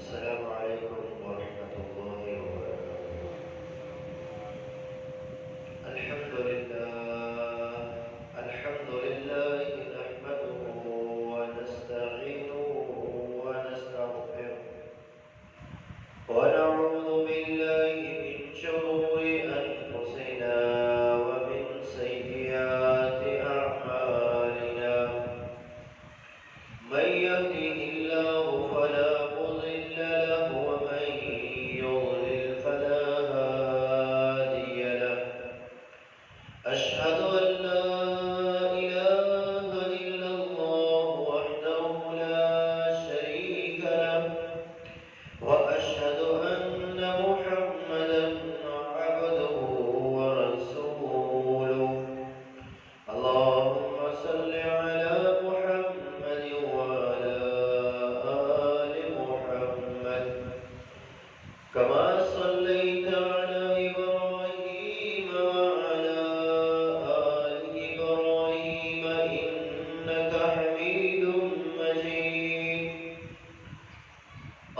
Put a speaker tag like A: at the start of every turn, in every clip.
A: السلام عليكم ورحمة الله وبركاته. الحمد لله نحمده ونستعينه ونستغفره ونعوذ بالله من شرور أنفسنا ومن سيئات أعمالنا. من يهده الله فلا مضل له ومن يضلل فلا هادي له. أشهد أن لا إله إلا الله وحده لا شريك له وأشهد أن محمدا عبده ورسوله. اللهم صل على محمد وعلى آل محمد كما صليت على إبراهيم وعلى آل إبراهيم إنك حميد مجيد.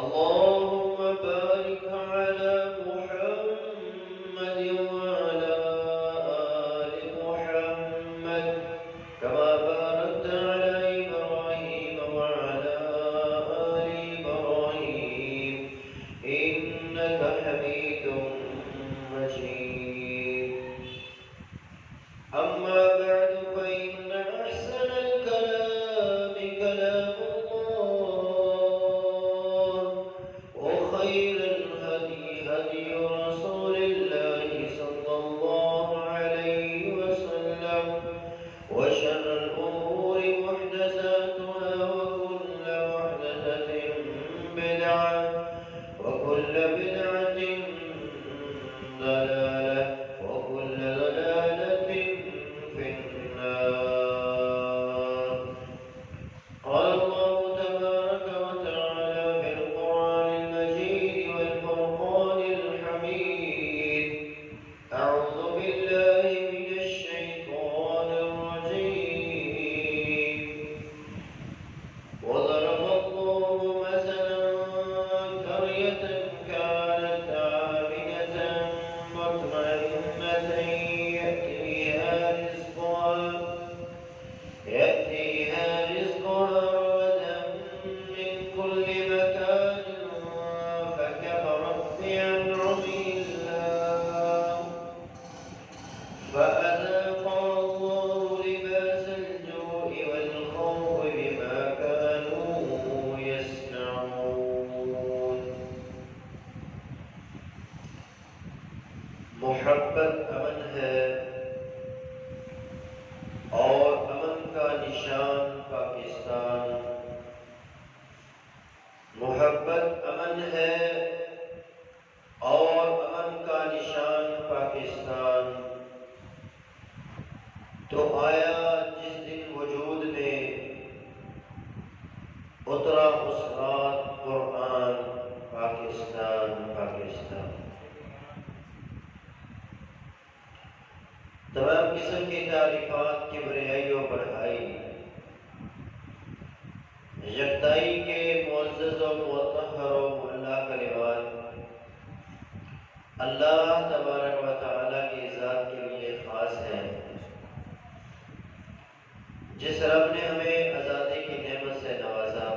A: اللهم بارك على محمد وعلى آل محمد كما باركت على إبراهيم وعلى آل إبراهيم إنك حميد مجيد. أما بعد فإن أحسن الكلام كلام الله وخير الهدي هدي رسول الله صلى الله عليه وسلم وشر الأمور محدثاتها وكل محدثة بدعة وكل بدعة ضلالة وكل ضلالة في النار. قال الله تبارك وتعالى في القرآن المجيد والفرقان الحميد: أعوذ بالله من الشيطان الرجيم. وضرب الله مثلا قرية كانت آمنة مطمئنة يأتيها رزقها رغدا من كل مكان فكفرت بأنعم الله فأذاقها الله لباس الجوع والخوف بما كانوا يصنعون. محبت امن ہے اور امن کا نشان پاکستان. محبت امن ہے اور امن کا نشان پاکستان. تو آیا جس دن وجود میں اترا اس رات قرآن پاکستان پاکستان. تمام قسم کی تعریفات کبریائی و بڑھائی یکتائی کے معزز و مطہر و معلیٰ کلمات اللہ تبارک و تعالیٰ کی ذات کے لیے خاص ہیں. جس رب نے ہمیں آزادی کی نعمت سے نوازا،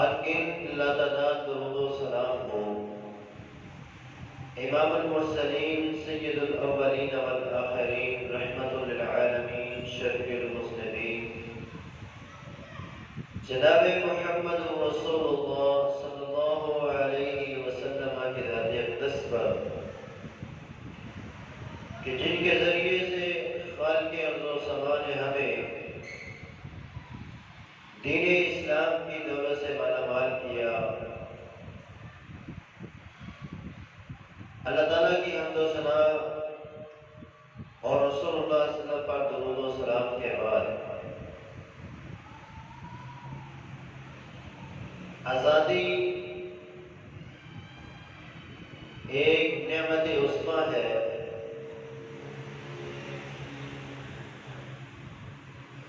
A: آن کی لاتعداد درود و سلام ہو امام المرسلین سید الاولین والآخرین رحمت للعالمین شفیع المذنبین جناب محمد رسول اللہ صلی اللہ علیہ وسلم کی ذات اقدس پر کہ جن کے ذریعے سے خالق ارض و سما نے ہمیں دین اسلام کی دولت سے مالا مال کیا. اللہ تعالیٰ کی حمد و ثنا اور رسول اللہ صلی اللہ علیہ وسلم پر درود و سلام کے بعد آزادی ایک نعمت عظمیٰ ہے.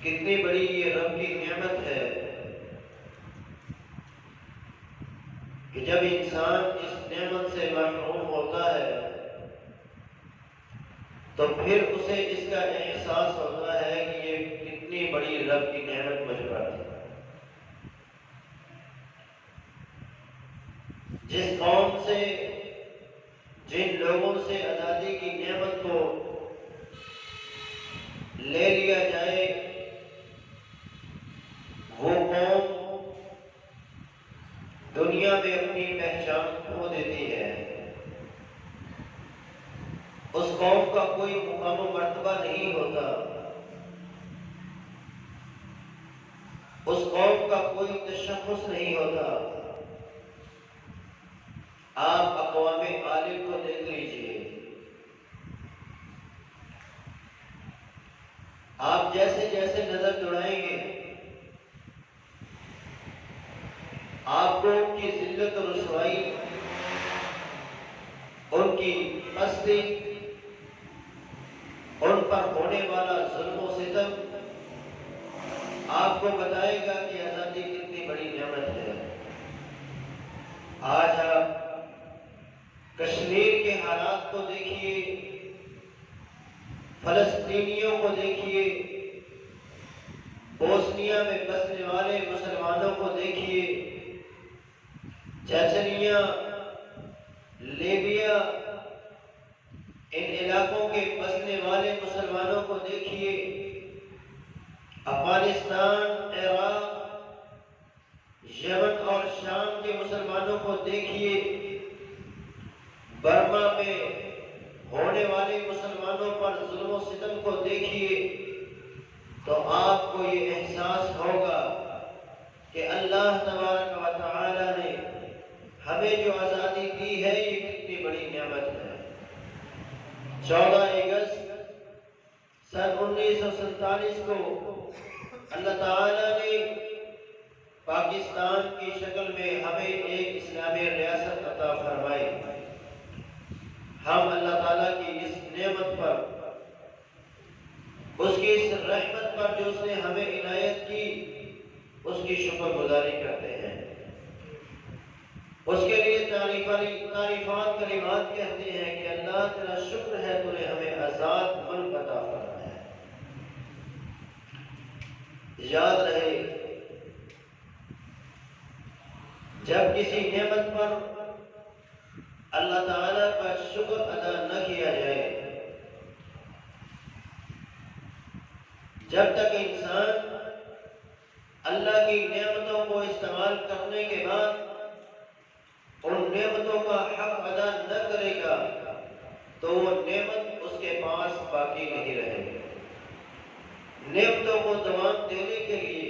A: کتنی بڑی یہ رب کی نعمت ہے کہ جب انسان اس نعمت سے محروم ہوتا ہے تو پھر اسے اس کا احساس ہوتا ہے کہ یہ کتنی بڑی رب کی نعمت مجھ پر تھی۔ جس قوم سے، جن لوگوں سے آزادی کی نعمت کو لے لیا جائے، وہ قوم دنیا میں اپنی پہچان کھو دیتی ہے۔ اس قوم کا کوئی مقام و مرتبہ نہیں ہوتا، اس قوم کا کوئی تشخص نہیں ہوتا۔ آپ اقوام عالم کو دیکھ لیجئے، آپ جیسے جیسے نظر دوڑائیں گے آپ کو ان کی ذلت و رسوائی، ان کی پستی، ان پر ہونے والا ظلم و ستم آپ کو بتائے گا کہ آزادی کتنی بڑی نعمت ہے۔ آج آپ کشمیر کے حالات کو دیکھیے، فلسطینیوں کو دیکھیے، بوسنیا میں بسنے والے مسلمانوں کو دیکھیے، چچنیا، لیبیا، ان علاقوں کے بسنے والے مسلمانوں کو دیکھیے، افغانستان، عراق، یمن اور شام کے مسلمانوں کو دیکھیے، برما میں ہونے والے مسلمانوں پر ظلم و ستم کو دیکھیے، تو آپ کو یہ احساس ہوگا کہ اللہ تبارک و تعالی نے ہمیں جو آزادی دی ہے یہ کتنی بڑی نعمت ہے۔ 14 اگست سن 1947 کو اللہ تعالی نے پاکستان کی شکل میں ہمیں ایک اسلامی ریاست عطا فرمائی۔ ہم اللہ تعالیٰ کی اس نعمت پر، اس کی اس رحمت پر جو اس نے ہمیں عنایت کی، اس کی شکر گزاری کرتے ہیں، اس کے لیے تعریفات کلمات کہتے ہیں کہ اللہ تیرا شکر ہے تو نے ہمیں آزاد ملک عطا فرمایا ہے۔ یاد رہے، جب کسی نعمت پر اللہ تعالیٰ کا شکر ادا نہ کیا جائے، جب تک انسان اللہ کی نعمتوں کو استعمال کرنے کے بعد ان نعمتوں کا حق ادا نہ کرے گا تو وہ نعمت اس کے پاس باقی نہیں رہے گی۔ نعمتوں کو دوام دینے کے لیے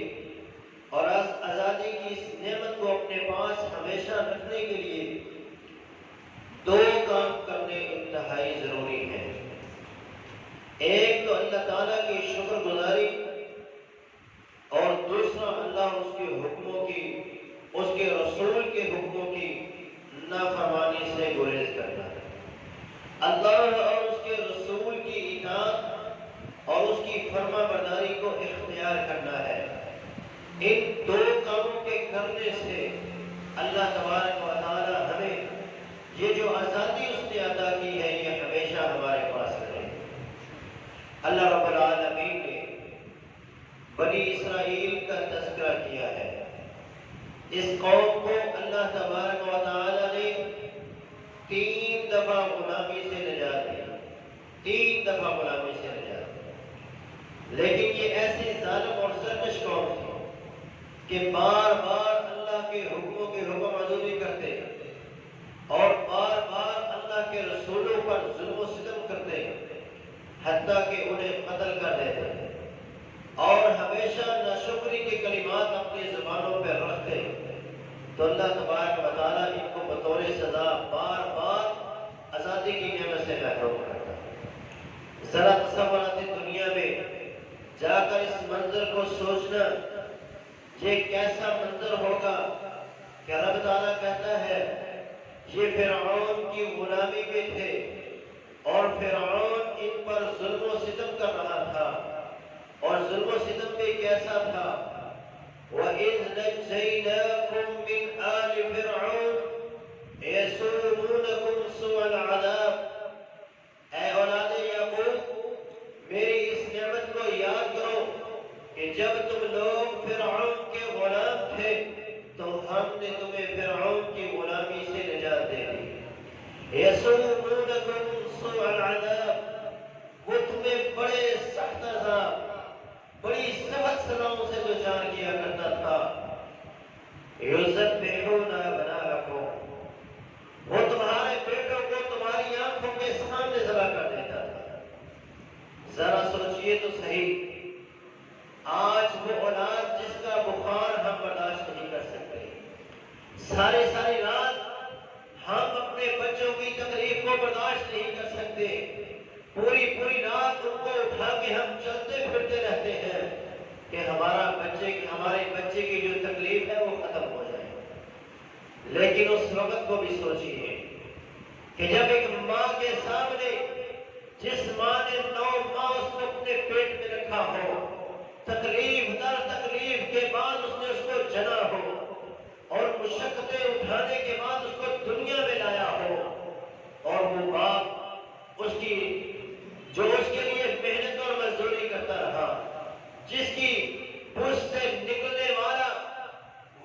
A: اور آزادی کی اس نعمت کو اپنے پاس ہمیشہ رکھنے کے لیے دو کام کرنے انتہائی ضروری ہیں۔ ایک تو اللہ تعالیٰ کی شکر گزاری، اور دوسرا اللہ اس کے حکموں کی، اس کے رسول کے حکموں کی نافرمانی سے گریز کرنا ہے۔ اللہ اور اس کے رسول کی اطاعت اور اس کی فرما برداری کو اختیار کرنا ہے۔ ان دو کاموں کے کرنے سے اللہ تبارک و تعالی ہمیں یہ جو آزادی اس نے عطا کی ہے یہ ہمیشہ ہمارے پاس رہے۔ اللہ رب العالمین نے بنی اسرائیل کا تذکرہ کیا ہے۔ اس قوم کو اللہ تبارک و تعالی نے 3 دفعہ غلامی سے نجات دی، 3 دفعہ غلامی سے نجات دی، لیکن یہ ایسے ظالم اور سرکش قوم تھی کہ بار بار اللہ کے حکموں کے حکم عزوری کرتے اور بار بار اللہ کے رسولوں پر ظلم و ستم کرتے، حتیٰ کہ انہیں قتل کر دیتے، اور ہمیشہ ناشکری کے کلمات اپنی زبانوں پر رکھتے، تو اللہ تبارک و تعالیٰ ان کو بطور سزا بار بار آزادی کی نعمت سے محروم کرتا۔ ذرا تصورات دنیا میں جا کر اس منظر کو سوچنا، یہ کیسا منظر ہوگا کہ رب تعالیٰ کہتا ہے یہ فرعون کی غلامی میں تھے اور فرعون ان پر ظلم و ستم کر رہا تھا، اور ظلم و ستم بھی کیسا تھا؟ وَإِذْ نَجَّيْنَاكُمْ مِنْ آلِ فِرْعَوْنَ یسومونکم سوء العذاب، اے اولاد یعقوب میری اس نعمت کو یاد کرو کہ جب تم لوگ فرعون کے غلام تھے تو ہم نے تمہیں فرعون کی غلامی سے نجات دے دی۔ یسومونکم سوء العذاب، وہ تمہیں بڑے سخت عذاب، بڑی سخت سزاؤں سے دوچار کیا کرتا تھا۔ یذبحون ابناءکم، وہ تمہارے بیٹوں کو تمہاری آنکھوں کے سامنے ذبح کر دیتا تھا۔ ذرا سوچئے تو صحیح، آج وہ اولاد جس کا بخار ہم برداشت نہیں کر سکتے، ساری ساری رات ہم اپنے بچوں کی تکلیف کو برداشت نہیں کر سکتے، پوری پوری رات ان کو اٹھا کے ہم چلتے پھرتے رہتے ہیں کہ ہمارے بچے کی جو تکلیف ہے وہ ختم ہو جائے۔ لیکن اس وقت کو بھی سوچیے کہ جب ایک ماں کے سامنے، جس ماں نے 9 ماہ اس کو اپنے پیٹ میں رکھا ہو، تکلیف در تکلیف کے بعد اس نے اس کو جنا ہو اور مشقتیں اٹھانے کے بعد اس کو دنیا میں لایا ہو، اور وہ باپ اس کی جو اس کے لیے محنت اور مزدوری کرتا رہا، جس کی پوچھ سے نکلنے والا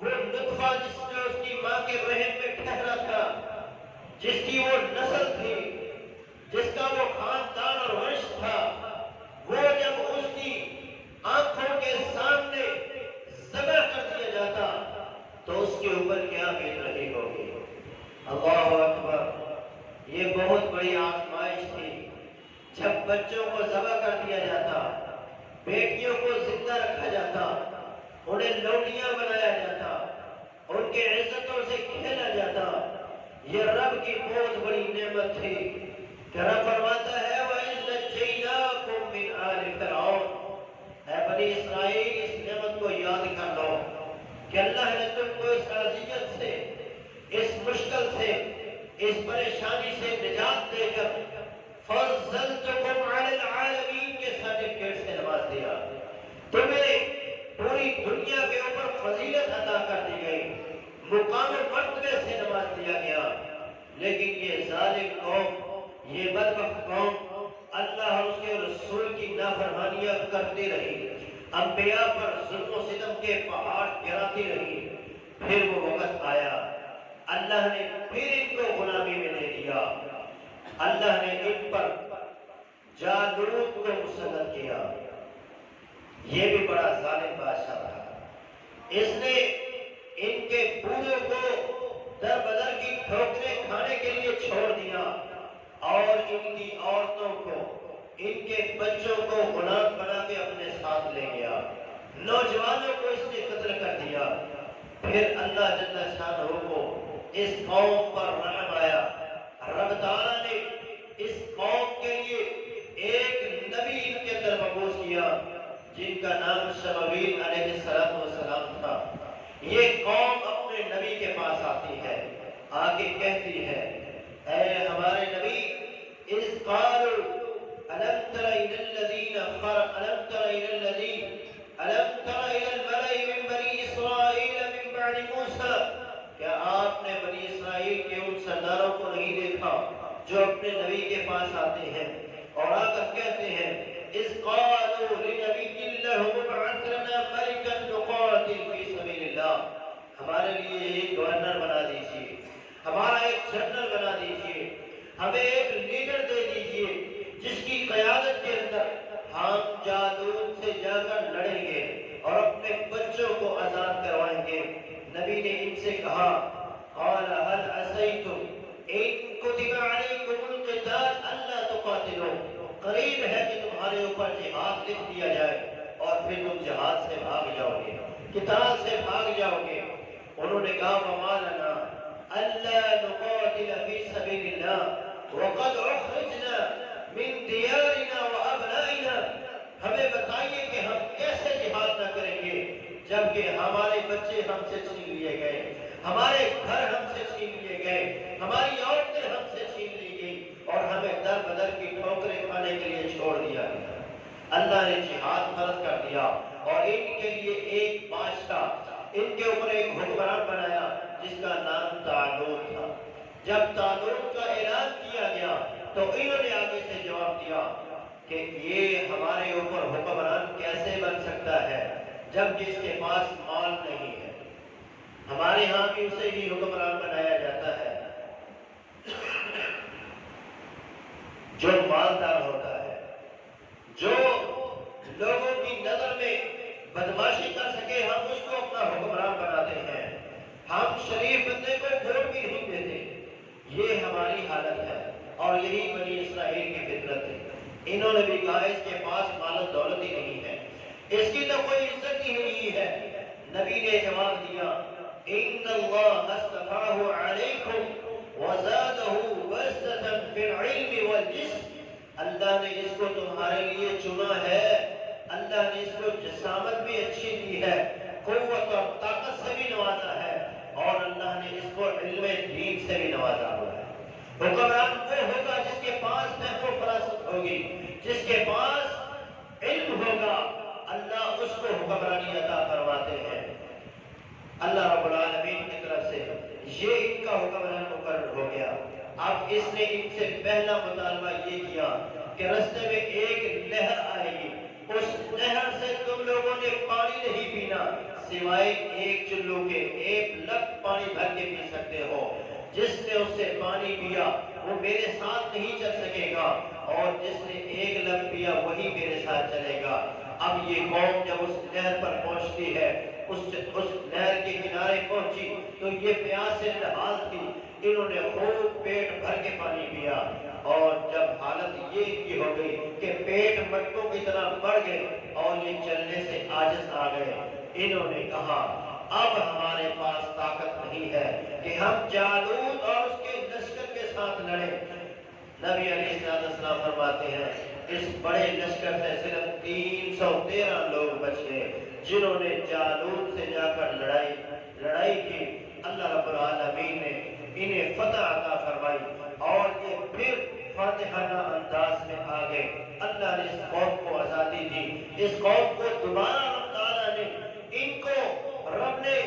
A: وہ نطفہ جس نے اس کی ماں کے رحم میں ٹھہرا تھا، جس کی وہ نسل تھی، جس کا وہ خاندان اور ونش تھا، وہ جب اس کی آنکھوں کے سامنے ذبح کر دیا جاتا تو اس کے اوپر کیا بیت رہی ہوگی۔ اللہ اکبر، یہ بہت بڑی آزمائش تھی۔ جب بچوں کو ذبح کر دیا جاتا، بیٹیوں کو زندہ رکھا جاتا، انہیں لوٹیاں بنایا جاتا، ان کے عزتوں سے کھیلا جاتا، یہ رب کی بہت بڑی نعمت تھی کہ رب فرماتا ہے وَإِذْ نَجَّيْنَاكُمْ مِنْ آلِ فِرْعَوْنَ، اے بنی اسرائیل اس نعمت کو یاد کر لو کہ اللہ نے تم کو اس اذیت سے، اس مشکل سے، اس پریشانی سے نجات دے کر فَضَّلْتُكُمْ عَلَى الْعَالَمِينَ کے سرٹیفکیٹ سے نواز دیا، تمہیں پوری دنیا کے اوپر فضیلت عطا کر دی گئی، مقام و مرتبے سے نواز دیا گیا۔ لیکن یہ ظالم قوم، یہ بدبخت قوم اللہ اور اس کے رسول کی نافرمانیاں کرتی رہی، انبیاء پر ظلم و ستم کے پہاڑ گراتی رہی۔ پھر وہ وقت آیا، اللہ نے پھر ان کو غلامی میں دے دیا، اللہ نے ان پر جالوت کو مسلط کیا۔ یہ بھی بڑا ظالم بادشاہ تھا، اس نے ان کے بوڑھوں کو در بدر کی ٹھوکریں کھانے کے لیے چھوڑ دیا اور ان کی عورتوں کو، ان کے بچوں کو غلام بنا کے اپنے ساتھ لے گیا، نوجوانوں کو اس نے قتل کر دیا۔ پھر اللہ جل شانہ کو اس قوم پر رحم آیا، رب تعالیٰ نے اس قوم کے لیے ایک نبی ان کے اندر مبعوث کیا جن کا نام شمویل علیہ السلام تھا۔ یہ قوم اپنے نبی کے پاس آتی ہے، آگے کہتی ہے اے ہمارے نبی اِذْ قَالُوا أَلَمْ تَرَ إِلَى الَّذِينَ أَلَمْ تَرَ إِلَى الْمَلَإِ مِنْ بَنِي إِسْرَائِيلَ مِنْ بَعْدِ مُوسَىٰ، کیا آپ نے بنی اسرائیل کے ان سرداروں کو نہیں دیکھا جو اپنے نبی کے پاس آتے ہیں اور آ کر کہتے ہیں اِذْ قَالُوا لِنَبِيٍّ لَهُ ابْعَثْ لَنَا مَلِكًا نُقَاتِلْ فِي سَبِيلِ اللَّهِ، ہمارے لیے ایک گورنر بنا دیجیے، ہمارا ایک جنرل بنا دیجیے، ہمیں ایک لیڈر دے دیجیے جس کی قیادت کے اندر ہم جالوت سے جا کر لڑیں گے اور اپنے بچوں کو آزاد کروائیں گے۔ نبی نے ان سے کہا قَالَ هَلْ عَسَيْتُمْ إِن كُتِبَ عَلَيْكُمُ الْقِتَالُ أَلَّا تُقَاتِلُوا، قریب ہے کہ تمہارے اوپر جہاد لکھ دیا جائے اور پھر تم جہاد سے بھاگ جاؤ گے، قتال سے بھاگ جاؤ گے۔ انہوں نے کہا وَمَا لَنَا أَلَّا نُقَاتِلَ فِي سَبِيلِ اللَّهِ وَقَدْ أُخْرِجْنَا مِن دِيَارِنَا وَأَبْنَائِنَا، ہمیں بتائیے کہ ہم کیسے جہاد نہ کریں گے جبکہ ہمارے بچے ہم سے چھین لیے گئے، ہمارے گھر ہم سے چھین لیے گئے، ہماری عورتیں ہم سے چھین لی گئی اور ہمیں در بدر کی ٹھوکریں کھانے کے لیے چھوڑ دیا گیا۔ اللہ نے جہاد فرض کر دیا اور ان کے لیے ایک بادشاہ، ان کے اوپر ایک حکمران بنایا جس کا نام طالوت تھا۔ جب طالوت کا اعلان کیا گیا تو انہوں نے آگے سے جواب دیا کہ یہ ہمارے اوپر حکمران کیسے بن سکتا ہے جب اس کے پاس مال نہیں ہے؟ ہمارے ہاں بھی اسے ہی حکمران بنایا جاتا ہے جو مالدار ہوتا ہے، جو لوگوں کی نظر میں بدماشی کر سکے، ہم اس کو اپنا حکمران بناتے ہیں، ہم شریف بندے کو ووٹ بھی نہیں دیتے۔ یہ ہماری حالت ہے اور یہی بنی اسرائیل کی فطرت ہے۔ انہوں نے بھی کہا اس کے پاس مال و دولت ہی نہیں ہے، اس کی تو کوئی عزت ہی نہیں ہے۔ نبی نے جواب دیا ان اللہ اصطفاہ علیکم وزادہ بسطۃ فی العلم والجسم، اللہ نے اس کو تمہارے لیے چنا ہے، اللہ نے اس کو جسامت بھی اچھی دی ہے، قوت اور طاقت سے بھی نوازا ہے، اور اللہ نے اس کو علم دین سے بھی نوازا ہوا ہے۔ حکمران وہ ہوگا جس کے پاس فہم و فراست ہوگی، جس کے پاس علم ہوگا، اللہ اس کو حکمرانی عطا فرماتے ہیں۔ اللہ رب العالمین کی طرف سے یہ ان کا حکمران مقرر ہو گیا۔ اب اس نے ان سے پہلا مطالبہ یہ کیا کہ رستے میں ایک نہر آئے گی، اس نہر سے تم لوگوں نے پانی نہیں پینا سوائے ایک چلو کے، ایک لگ پانی بھر کے پی سکتے ہو، جس نے اس سے پانی پیا وہ میرے ساتھ نہیں چل سکے گا، اور جس نے ایک لگ پیا وہی میرے ساتھ چلے گا۔ اب یہ قوم جب اس نہر پر پہنچتی ہے، اس نہر کے کنارے پہنچی تو یہ پیاس سے نہال تھی، انہوں نے خوب پیٹ بھر کے پانی پیا، اور جب حالت یہ کی ہو گئی کہ پیٹ مٹکوں کی طرح بڑھ گئے اور یہ چلنے سے عاجز آ گئے، انہوں نے کہا اب ہمارے پاس طاقت نہیں ہے کہ ہم جالوت اور اس کے لشکر کے ساتھ لڑیں۔ نبی علیہ السلام فرماتے ہیں اس بڑے لشکر سے صرف 313 لوگ بچے جنہوں نے جالوت سے جا کر لڑائی کی۔ اللہ رب العالمین نے انہیں فتح عطا فرمائی اور یہ پھر فاتحانہ انداز میں آگئے۔ اللہ نے اس قوم کو آزادی دی، اس قوم کو دوبارہ اللہ تعالیٰ نے ان کو رب نے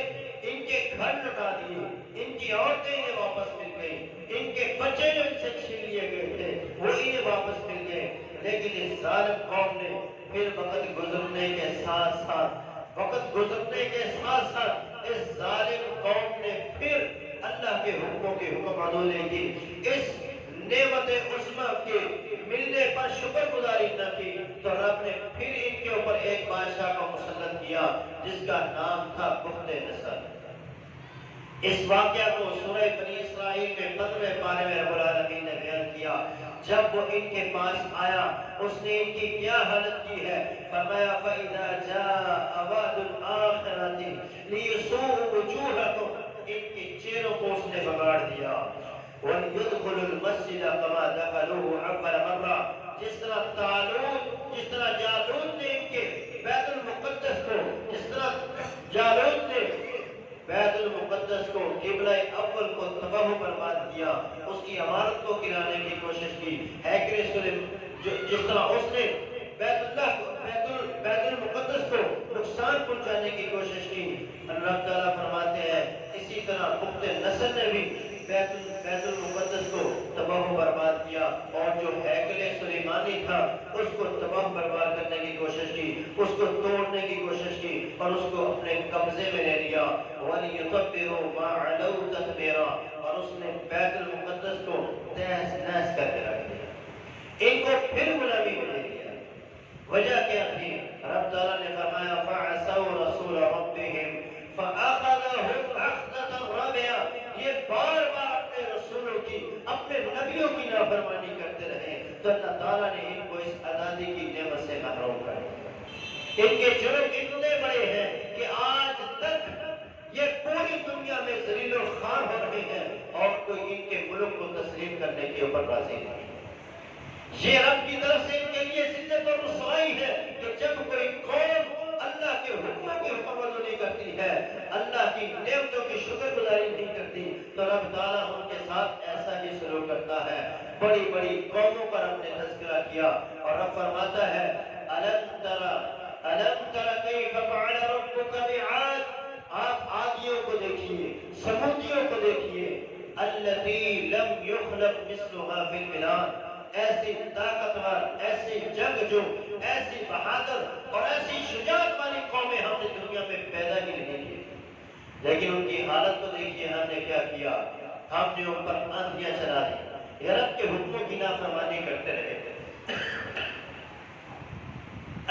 A: ان کے گھر لٹا دیے، ان کی عورتیں انہیں واپس مل گئیں، ان کے بچے جو ان سے چھین لیے گئے تھے وہ انہیں واپس مل گئے۔ لیکن اس ظالم قوم نے پھر وقت گزرنے کے ساتھ اس ظالم قوم نے پھر اللہ کے حکموں کے حکم عدولے کی، اس نعمت عظمی کے ملنے پر شکر گزاری نہ کی، تو رب نے پھر ان کے اوپر ایک بادشاہ کو مسلط کیا جس کا نام تھا بخت نصر۔ اس واقعہ کو سورہ بنی اسرائیل میں 15 پارے میں رب العالمین نے بیان کیا۔ جب وہ ان کے پاس آیا اس نے ان کی کیا حالت کی ہے، فرمایا فَإِذَا جَاءَ وَعْدُ الْآخِرَةِ لِيُسُوءُ وُجُوهَكُمْ، ان کے چہروں کو اس نے بگاڑ دیا۔ وَلْيُدْخُلُوا الْمَسْجِدَ كَمَا دَخَلُوهُ أَوَّلَ مَرَّةٍ، جس طرح جالوت نے ان کے بیت المقدس کو، جس طرح جالوت نے بیت المقدس کو، قبلہ اول کو تباہ و برباد کیا، اس کی عمارت کو گرانے کی کوشش کی، ہیکل سلیمان جس طرح اس نے بیت المقدس کو نقصان پہنچانے کی کوشش کی، اللہ تعالیٰ فرماتے ہیں اسی طرح بخت نصر نے بھی بیت المقدس کو تباہ و برباد کیا، اور جو ہیکل سلیمانی تھا اس کو تباہ و برباد کرنے کی کوشش کی، اس کو توڑنے کی کوشش کی اور اس کو اپنے قبضے میں لے لیا۔ وَلِيُتَبِّرُوا مَا عَلَوْا تَتْبِيرًا، اور اس نے بیت المقدس کو تہس نہس کر کے رکھ دیا، ان کو پھر غلامی میں لے لیا۔ وجہ کیا تھی؟ رب تعالیٰ نے فرمایا فَعَصَوْا رَسُولَ رَبِّهِمْ فَأَخَذَهُمْ أَخْذَةً رَابِيَةً، یہ بار بار اپنے رسولوں کی، اپنے نبیوں کی نافرمانی کرتے رہے تو اللہ تعالیٰ نے ان کو اس آزادی کی نعمت سے محروم کر دیا۔ ان کے جرم اتنے بڑے ہیں کہ آج تک یہ پوری دنیا میں ذلیل و خوار ہو رہے ہیں اور کوئی ان کے ملک کو تسلیم کرنے کے اوپر راضی نہیں۔ یہ رب کی طرف سے ان کے لیے ذلت اور رسوائی ہے کہ جب کوئی قوم اللہ کے حکموں کی حکم عملی کرتی ہے، اللہ کی نعمتوں کی شکر گزاری نہیں کرتی، تو رب تعالیٰ ان کے ساتھ ایسا ہی سلوک کرتا ہے۔ بڑی بڑی قوموں پر ہم نے تذکرہ کیا اور رب فرماتا ہے أَلَمْ تَرَ كَيْفَ فَعَلَ رَبُّكَ بِعَادٍ، آپ عادیوں کو دیکھیے، سمودیوں کو دیکھیے، التي لم يخلق مثلها في البلاد، ایسی طاقتور، ایسی جنگجو، ایسی بہادر اور ایسی شجاعت والی قومیں ہم نے دنیا میں پیدا ہی نہیں کی، لیکن ان کی حالت کو دیکھیے ہم نے کیا کیا، ہم نے ان پر آندیاں چلا دی، رب کے حکموں کی نافرمانی کرتے رہے،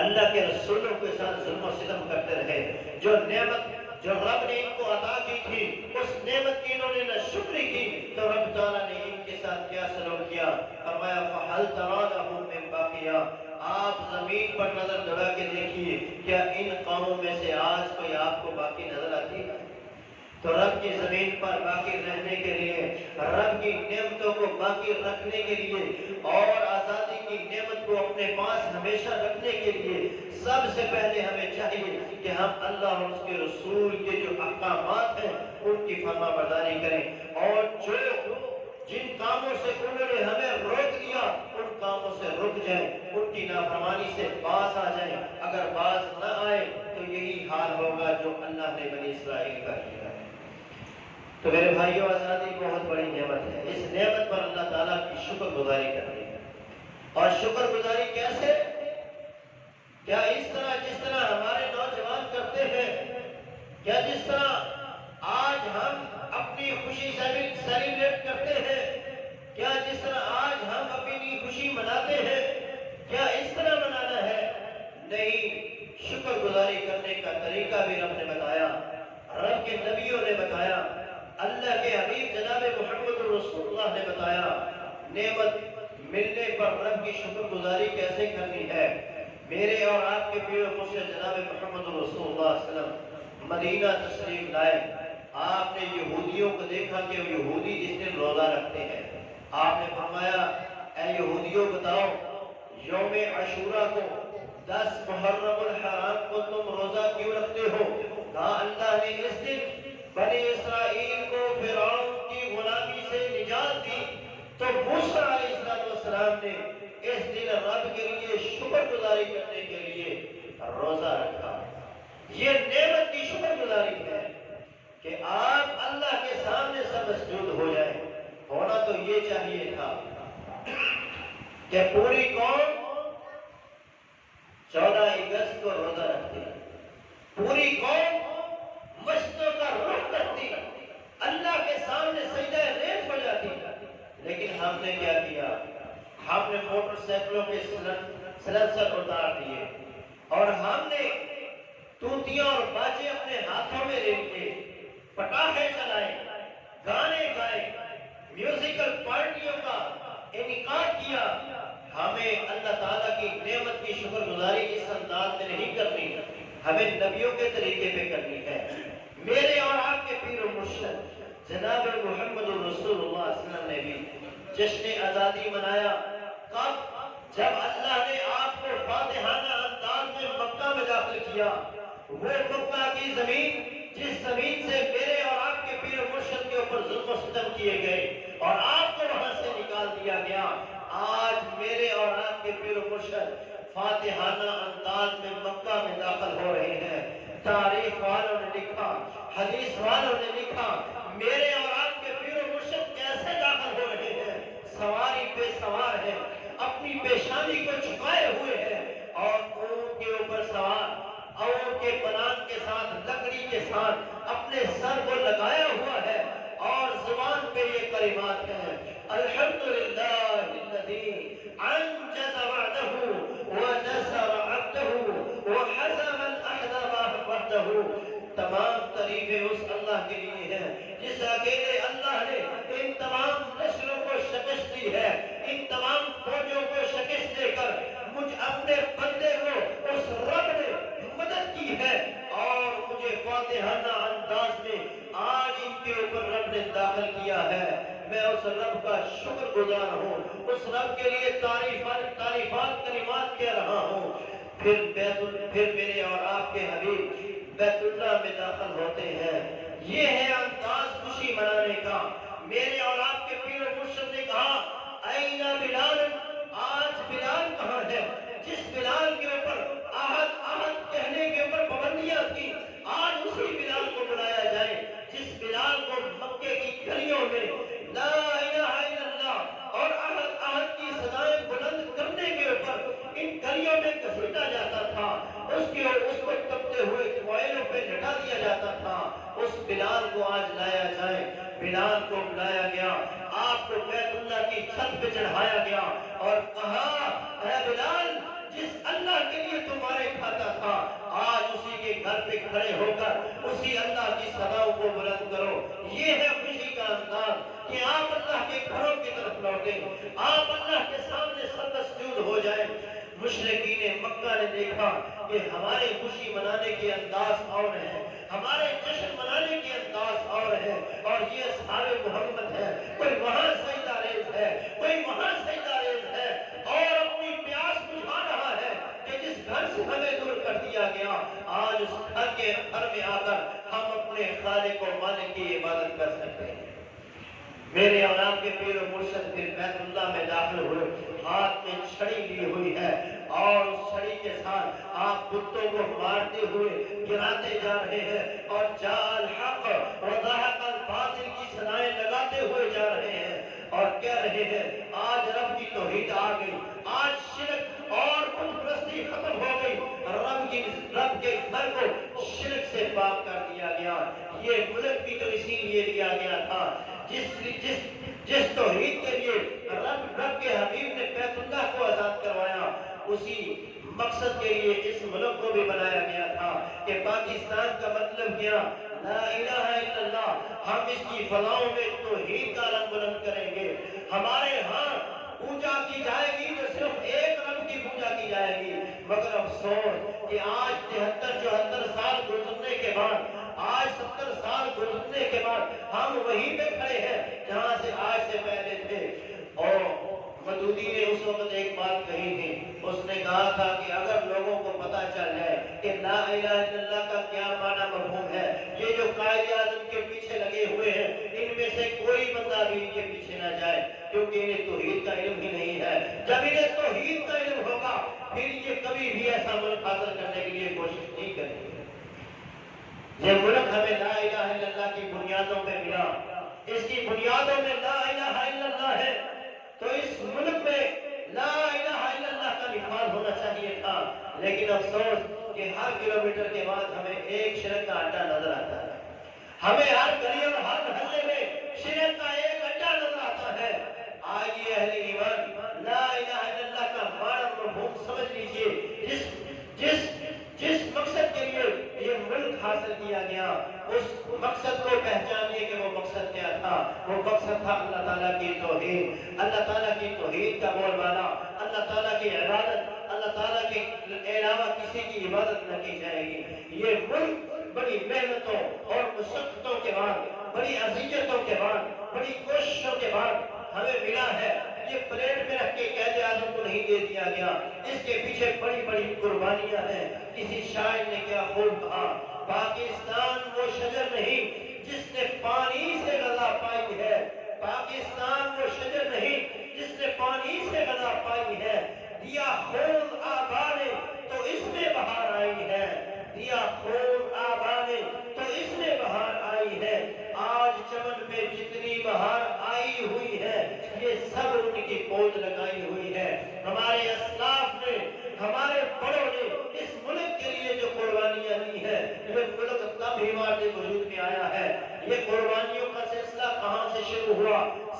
A: اللہ کے رسولوں کے ساتھ ظلم و ستم کرتے رہے، جو نعمت جو رب نے ان کو عطا کی تھی اس نعمت کی انہوں نے نہ شکری کی، تو رب تعالیٰ نے ان کے ساتھ کیا سلوک کیا، فرمایا فَحَلْ تَرَىٰ لَهُم مِّن بَاقِيَةٍ، آپ زمین پر نظر دوڑا کے دیکھیے کیا ان قوموں میں سے آج کوئی آپ کو باقی نظر آتی ہے؟ تو رب کی زمین پر باقی رہنے کے لیے، رب کی نعمتوں کو باقی رکھنے کے لیے اور آزادی کی نعمت کو اپنے پاس ہمیشہ رکھنے کے لیے سب سے پہلے ہمیں چاہیے کہ ہم اللہ اور اس کے رسول کے جو احکامات ہیں ان کی فرما برداری کریں، اور جن کاموں سے انہوں نے ہمیں روک دیا ان کاموں سے رک جائیں، ان کی نافرمانی سے باز آ جائیں، اگر باز نہ آئے تو یہی حال ہوگا جو اللہ نے بنی اسرائیل کا کیا ہے۔ تو میرے بھائیوں، آزادی بہت بڑی نعمت ہے، اس نعمت پر اللہ تعالیٰ کی شکر گزاری کرنی ہے، اور شکر گزاری کیسے؟ کیا اس طرح جس طرح ہمارے نوجوان کرتے ہیں، کیا جس طرح آج ہم اپنی خوشی سیلیبریٹ کرتے ہیں، کیا جس طرح آج ہم اپنی خوشی مناتے ہیں، کیا اس طرح منانا ہے؟ نہیں، شکر گزاری کرنے کا طریقہ بھی رب نے بتایا، رب کے نبیوں نے بتایا، اللہ کے حبیب جناب محمد رسول اللہ نے بتایا، نعمت ملنے پر رب کی شکر گزاری کیسے کرنی ہے۔ میرے اور آپ کے پیر و مرشد جناب محمد رسول اللہ صلی اللہ علیہ وسلم مدینہ تشریف لائے، آپ نے یہودیوں کو دیکھا کہ یہودی اس دن روزہ رکھتے ہیں، آپ نے فرمایا اے یہودیوں بتاؤ یوم عاشورہ کو 10 محرم الحرام کو تم روزہ کیوں رکھتے ہو؟ کہا اللہ نے اس دن بنی اسرائیل کو فرعون کی غلامی سے نجات دی، تو موسیٰ علیہ السلام نے اس دن رب کے لیے شکر گزاری کرنے کے لیے روزہ رکھا۔ یہ نعمت کی شکر گزاری ہے کہ آپ اللہ کے سامنے سب مسجود ہو جائیں۔ ہونا تو یہ چاہیے تھا کہ پوری قوم 14 اگست کو روزہ رکھتی، پوری قوم مسجدوں کا رخ کرتی، اللہ کے سامنے سجدہ ریز ہو جاتی، لیکن ہم نے کیا کیا؟ ہم نے موٹر سائیکلوں کے سلنسر اتار دیے، اور ہم نے توتیاں اور باجے اپنے ہاتھوں میں لے لیے، پٹاخے چلائے، گانے گائے، میوزیکل پارٹیوں کا انعقاد کیا۔ ہمیں اللہ تعالیٰ کی نعمت کی شکر گزاری اس انداز میں نہیں کرنی، ہمیں نبیوں کے طریقے پہ کرنی ہے۔ میرے اور آپ کے پیر و مرشد جناب محمد رسول اللہ صلی اللہ علیہ وسلم نے بھی جشن آزادی منایا، کب؟ جب اللہ نے آپ کو فاتحانہ انداز میں مکہ میں داخل کیا، وہ مکہ کی زمین جس زمین سے میرے اور آپ کے پیر و مرشد کے اوپر ظلم و ستم کیے گئے اور آپ کو وہاں سے نکال دیا گیا، آج میرے اور آپ کے پیر و مرشد فاتحانہ انداز میں مکہ میں داخل ہو رہے ہیں۔ تاریخ والوں نے لکھا، حدیث والوں نے لکھا، میرے اور آپ کے پیر و مرشد کیسے داخل ہو رہے ہیں؟ سواری پہ سوار ہے، اپنی پیشانی کو چھپائے ہوئے ہیں، اور اونٹ کے اوپر سوار، اونٹ کے بنان کے ساتھ، لکڑی کے ساتھ اپنے سر کو لگایا ہوا ہے، اور زبان پہ یہ کلمات ہیں، الحمدللہ الذی انجز وعدہ ونصر عبدہ وحزم الاحزاب وحدہ۔ تمام تعریفیں اس اللہ کے لیے ہیں جس اکیلے اللہ نے ان تمام نسلوں کو شکست دی ہے، ان تمام فوجوں کو شکست دے کر مجھ اپنے بندے کو اس رب نے مدد کی ہے، اور مجھے فاتحانہ انداز میں آج ان کے اوپر رب نے داخل کیا ہے۔ میں اس رب کا شکر گزار ہوں، اس رب کے لیے تعریفات کلمات کہہ رہا ہوں۔ پھر میرے اور آپ کے حبیب بیت اللہ میں داخل ہوتے ہیں، یہ ہے انداز خوشی منانے کا۔ میرے اور آپ کے پیر و مرشد نے کہا این بلال، آج بلال کہاں ہے؟ جس بلال کے اوپر احد احد کہنے کے اوپر پابندیاں تھی، آج اسی بلال کو بلایا جائے جس بلال کو مکے کی گلیوں میں لا اس بلال کو آج لایا جائے۔ بلال کو بلایا گیا، آپ کو بیت اللہ کی چھت پہ چڑھایا گیا اور کہا اے بلال، جس اللہ کے لیے تمہارے کھاتا تھا آج اسی کے گھر پہ کھڑے ہو کر اسی اللہ کی صداؤں کو بلند کرو۔ یہ ہے خوشی کا انداز کہ آپ اللہ کے گھروں کی طرف لوٹیں، آپ اللہ کے سامنے سرمسجود ہو جائیں۔ مشرکین مکہ نے دیکھا کہ ہمارے خوشی منانے کے انداز اور ہیں، ہمارے جشن منانے کے انداز اور ہیں، اور یہ اصحاب محمد ہے، کوئی وہاں سجدہ ریز ہے، کوئی وہاں سجدہ ریز ہے اور اپنی پیاس بجھا رہا ہے کہ جس گھر سے ہمیں دور کر دیا گیا آج اس گھر کے گھر میں آ کر ہم اپنے خالق و مالک کی عبادت کر سکتے ہیں۔ میرے اور آپ کے پیر و مرشد پھر بیت اللہ میں داخل ہوئے، ہاتھ میں چھڑی لی ہوئی ہے اور اس چھڑی کے ساتھ آپ بتوں کو مارتے ہوئے گراتے جا رہے ہیں اور جاء الحق وضحق الباطل کی صدائیں لگاتے ہوئے جا رہے ہیں اور کہہ رہے ہیں آج رب کی توحید آ گئی، آج شرک اور بت پرستی ختم ہو گئی، رب کے گھر کو شرک سے پاک کر دیا گیا۔ یہ ملک بھی تو اسی لیے دیا گیا تھا جس توحید کے لیے رب کے حبیب نے بیت اللہ کو آزاد کروایا، اسی مقصد کے لیے اس ملک کو بھی بنایا گیا تھا کہ پاکستان کا مطلب کیا؟ لا الہ الا اللہ۔ ہم اس کی فضاؤں میں توحید کا علم بلند کریں گے۔ ہمارے ہاں پوجا کی جائے گی تو صرف ایک رب کی پوجا کی جائے گی، مگر افسوس کہ آج 73-74 سال گزرنے کے بعد، آج 70 سال گزرنے کے بعد ہم وہیں پہ کھڑے ہیں جہاں سے آج سے پہلے تھے۔ اور مودودی نے اس وقت ایک بات کہی تھی، اس نے کہا تھا کہ اگر لوگوں کو پتا چل جائے کہ لا الہ الا اللہ کا کیا معنی مفہوم ہے، یہ جو قائد اعظم کے پیچھے لگے ہوئے ہیں ان میں سے کوئی بندہ بھی ان کے پیچھے نہ جائے، کیونکہ انہیں توحید کا علم ہی نہیں ہے۔ جب انہیں توحید کا علم ہوگا پھر یہ کبھی بھی ایسا ملک حاصل کرنے کے لیے کوشش نہیں کریں گے۔ یہ ملک ہمیں لا الہ الا اللہ کی بنیادوں پہ ملا، اس کی بنیادوں میں لا الہ الا اللہ ہے، تو اس ملک میں لا الہ الا اللہ کا نفاذ ہونا چاہیے تھا، لیکن افسوس کہ ہر کلومیٹر کے بعد ہمیں ایک شرک کا اڈا نظر آتا ہے، ہمیں ہر گلی اور ہر محلے میں شرک کا ایک اڈا نظر آتا ہے۔ آئیے اہل ایمان، لا الہ الا اللہ کا معنی مفہوم سمجھ لیجئے، جس مقصد کے لیے یہ ملک حاصل کیا گیا اس مقصد کو پہچانیے کہ وہ مقصد کیا تھا۔ وہ مقصد تھا اللہ تعالیٰ کی توحید، اللہ تعالیٰ کی توحید کا بول بالا، اللہ تعالیٰ کی عبادت، اللہ تعالیٰ کے علاوہ کسی کی عبادت نہ کی جائے گی۔ یہ ملک بڑی محنتوں اور مشقتوں کے بعد، بڑی اذیتوں کے بعد، بڑی کوششوں کے بعد ہمیں ملا ہے۔ یہ پلیٹ میں رکھ کے قائد اعظم کو نہیں دے دیا گیا، اس کے پیچھے بڑی بڑی قربانیاں ہیں۔ کسی شاعر نے کیا خوب کہا، پاکستان وہ شجر نہیں جس نے پانی سے غذا پائی ہے، پاکستان وہ شجر نہیں جس نے پانی سے غذا پائی ہے، دیا خون آبا نے تو اس میں بہار آئی ہے، دیا خون آبا نے تو اس میں بہار آئی ہے۔ آج چمن میں جتنی بہار آئی ہوئی ہے یہ سب ان کی پود لگائی ہوئی ہے۔ ہمارے اسلاف نے، ہمارے بڑوں نے اس ملک کے لیے جو قربانیاں دی ہیں، یہ ملک تب ہی مارتے وجود میں آیا ہے۔ یہ قربانیوں کا سلسلہ کہاں سے شروع ہوا؟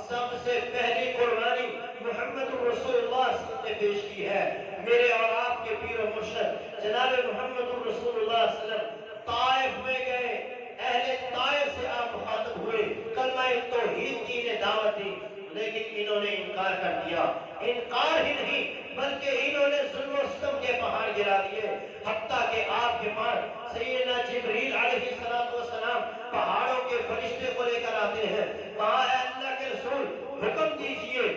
A: سب سے پہلی قربانی محمد رسول اللہ صلی اللہ علیہ وسلم نے پیش کی ہے۔ میرے اور آپ کے پیر و مرشد جناب محمد رسول اللہ صلی اللہ علیہ وسلم طائف میں گئے، اہل طائف سے آپ مخاطب ہوئے، کلمہ توحید کی انہیں دعوت دی، لیکن انہوں نے انکار کر دیا۔ انکار ہی نہیں بلکہ انہوں نے ظلم و ستم کے پہاڑ گرا دیے، حتیٰ کہ آپ کے پاس سیدنا جبریل علیہ السلام پہاڑوں کے فرشتے کو لے کر آتے ہیں، کہا اے اللہ کے رسول حکم دیجئے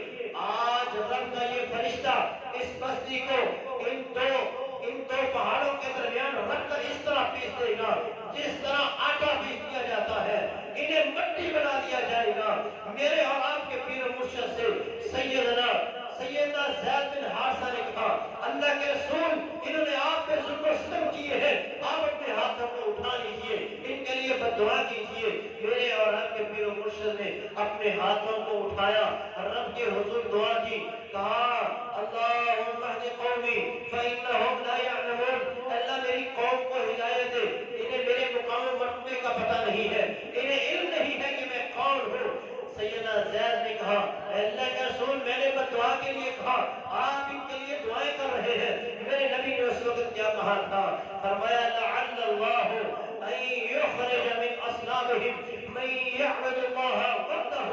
A: آج رب کا یہ فرشتہ اس بستی کو ان دو پہاڑوں کے درمیان رکھ کر اس طرح پیس دے گا جس طرح آٹا پیس دیا جاتا ہے، انہیں مٹی بنا دیا جائے گا۔ میرے اور آپ کے پیر و مرشد سے سیدنا زید بن حارثہ نے کہا اللہ کے رسول انہوں نے آپ پہ ظلم و ستم کیے ہیں، آپ اپنے ہاتھوں کو اٹھا لیجئے، ان کے لیے بددعا کیجئے۔ میرے اور آپ کے پیر و مرشد نے اپنے ہاتھوں کو اٹھایا، رب کے حضور دعا کی، کہا اللہم اہد قومی فإنہم لا یعلمون، اللہ میری قوم کو ہدایت دے، انہیں میرے مقام و مرتبے کا پتہ نہیں اللہ کے رسول میں نے بدعا کے لیے کہا، آپ ان کے لیے دعائیں کر رہے ہیں، میرے نبی نے اس وقت کیا کہا تھا؟ فرمایا لعل اللہ ان یخرج من اصلابہم من یعبد اللہ وحدہ،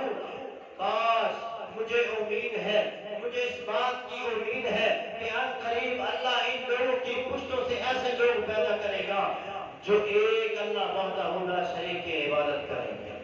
A: کاش مجھے امید ہے، مجھے اس بات کی امید ہے کہ ان قریب اللہ ان لوگوں کی پشتوں سے ایسے لوگ پیدا کرے گا جو ایک اللہ وحدہ لا شریک کی عبادت کریں گے۔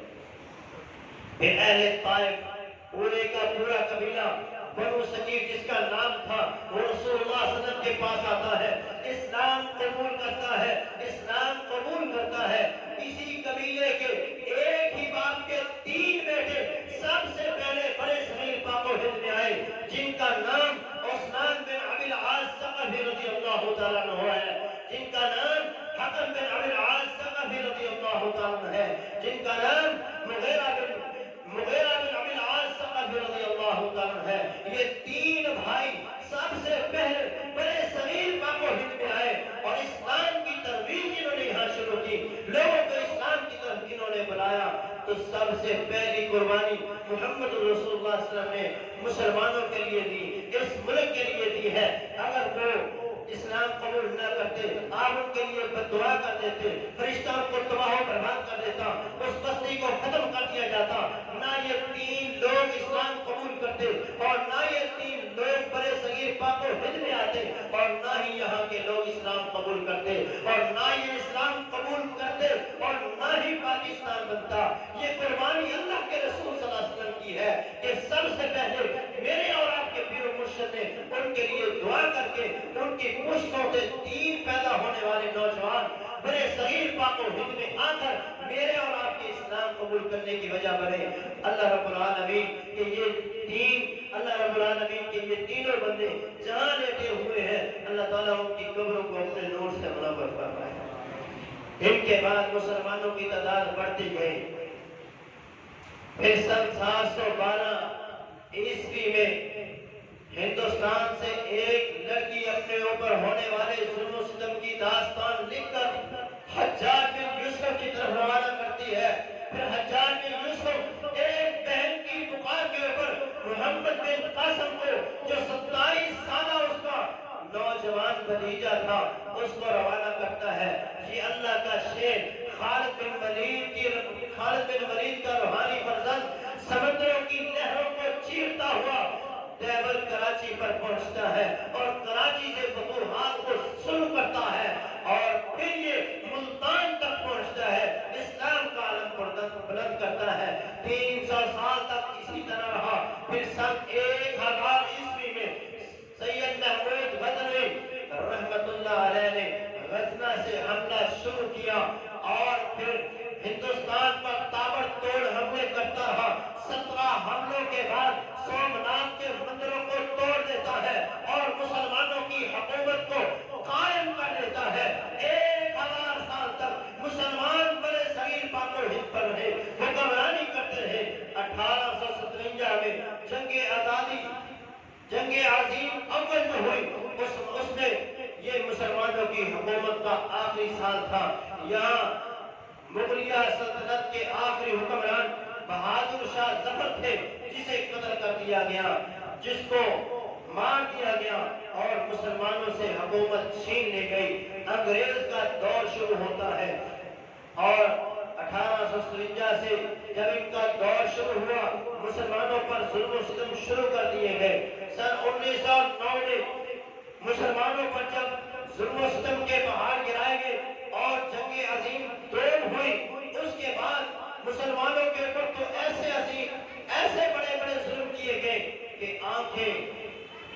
A: پھر اہل طائف پورے کا پورا قبیلہ بنو ثقیف جس کا نام تھا، وہ رسول اللہ صلی اللہ علیہ وسلم کے پاس آتا ہے، اسلام قبول کرتا ہے، اسلام قبول کرتا ہے۔ اسی قبیلے کے ایک ہی باپ کے 3 بیٹے سب سے پہلے بڑے صغیر پاک و ہند میں آئے، جن کا نام عثمان بن ابی العاص ثقفی رضی اللہ تعالیٰ عنہ ہے، جن کا نام حکم بن ابی العاص ثقفی رضی اللہ تعالیٰ عنہ ہے، جن کا نام مغیرہ بن ابی العاص ثقفی رضی اللہ تعالیٰ عنہ ہے۔ یہ 3 بھائی سب سے پہلے بڑے صغیر پاک و ہند میں آئے اور اسلام کی ترویج انہوں نے یہاں شروع کی، لوگوں کو اسلام کی طرف انہوں نے بلایا۔ تو سب سے پہلی قربانی محمد رسول اللہ صلی اللہ علیہ وسلم نے مسلمانوں کے لیے دی، اس ملک کے لیے دی ہے۔ اگر وہ اسلام قبول نہ کرتے، آپ ان کے لیے بددعا کر دیتے، فرشتہ ان کو تباہ و برباد کر دیتا، اس بستی کو ختم کر دیا جاتا۔ نہ یہ 3 لوگ اسلام قبول کرتے اور نہ یہ 3 لوگ بڑے صغیر پاک و ہند میں آتے، اور نہ ہی یہاں کے لوگ اسلام قبول کرتے، اور نہ یہ اسلام قبول کرتے اور نہ ہی پاکستان بنتا۔ یہ قربانی اللہ کے رسول صلی اللہ علیہ وسلم کی ہے کہ سب سے پہلے میرے اور آپ کے پیر و مرشد نے ان کے لیے دعا کر کے ان کی پشتوں سے 3 پیدا ہونے والے نوجوان بڑے صغیر پاک و ہند میں آ کر میرے اور آپ کے اسلام قبول کرنے کی وجہ بنے۔ اللہ رب العالمین کہ اللہ رب العالمین کے یہ تینوں بندے جہاں لیٹے ہوئے ہیں، اللہ تعالیٰ ان کی قبروں کو اپنے نور سے منور فرمائے۔ ان کے بعد مسلمانوں کی تعداد بڑھتی گئی۔ پھر سن 712 عیسوی میں ہندوستان سے ایک لڑکی اپنے اوپر ہونے والے ظلم و ستم کی داستان لکھ کر حجاج بن یوسف کی طرف روانہ کرتی ہے۔ پھر حجاج بن یوسف ایک بہن کی پکار کے اوپر محمد بن قاسم کو، جو 27 سالہ اس کا نوجوان بھتیجا تھا، اس کو روانہ کرتا ہے۔ یہ اللہ کا شیر خالد بن ولید کا روحانی فرزند سمندروں کی لہروں کو چیرتا ہوا ٹیبل کراچی پر پہنچتا ہے اور کراچی سے فتوحات کو شروع کرتا ہے، اور پھر یہ ملتان تک پہنچتا ہے، اسلام کا علم بلند کرتا ہے۔ 300 سال تک اسی طرح رہا۔ پھر سن 1000 عیسوی میں سید محمود غزنوی رحمت اللہ علیہ نے غزنہ سے حملہ شروع کیا اور پھر ہندوستان پر تابڑتوڑ حملے کرتا رہا۔ 17 حملوں کے بعد سومناتھ کے مندروں کو توڑ دیتا ہے اور مسلمانوں کی حکومت کو قائم کر دیتا ہے۔ 1000 سال تک مسلمان بڑے صغیر پاک و ہند پر رہے، حکمرانی کرتے رہے۔ 1857 میں جنگ آزادی، جنگ عظیم اول میں ہوئی، اس میں یہ مسلمانوں کی حکومت کا آخری سال تھا۔ یہاں مغلیہ سلطنت کے آخری حکمران بہادر شاہ ظفر تھے، جسے قتل کر دیا گیا، جس کو مار دیا گیا اور مسلمانوں سے حکومت چھین لی گئی۔ انگریز کا دور شروع ہوتا ہے اور 1857 سے جب ان کا دور شروع ہوا، مسلمانوں پر ظلم و ستم شروع کر دیے گئے۔ سن 1909 میں مسلمانوں پر جب ظلم و ستم کے پہاڑ گرائے گئے اور جنگ عظیم دوم ہوئی، اس کے بعد مسلمانوں کے اوپر تو ایسے عظیم، ایسے بڑے بڑے ظلم کیے گئے کہ آنکھیں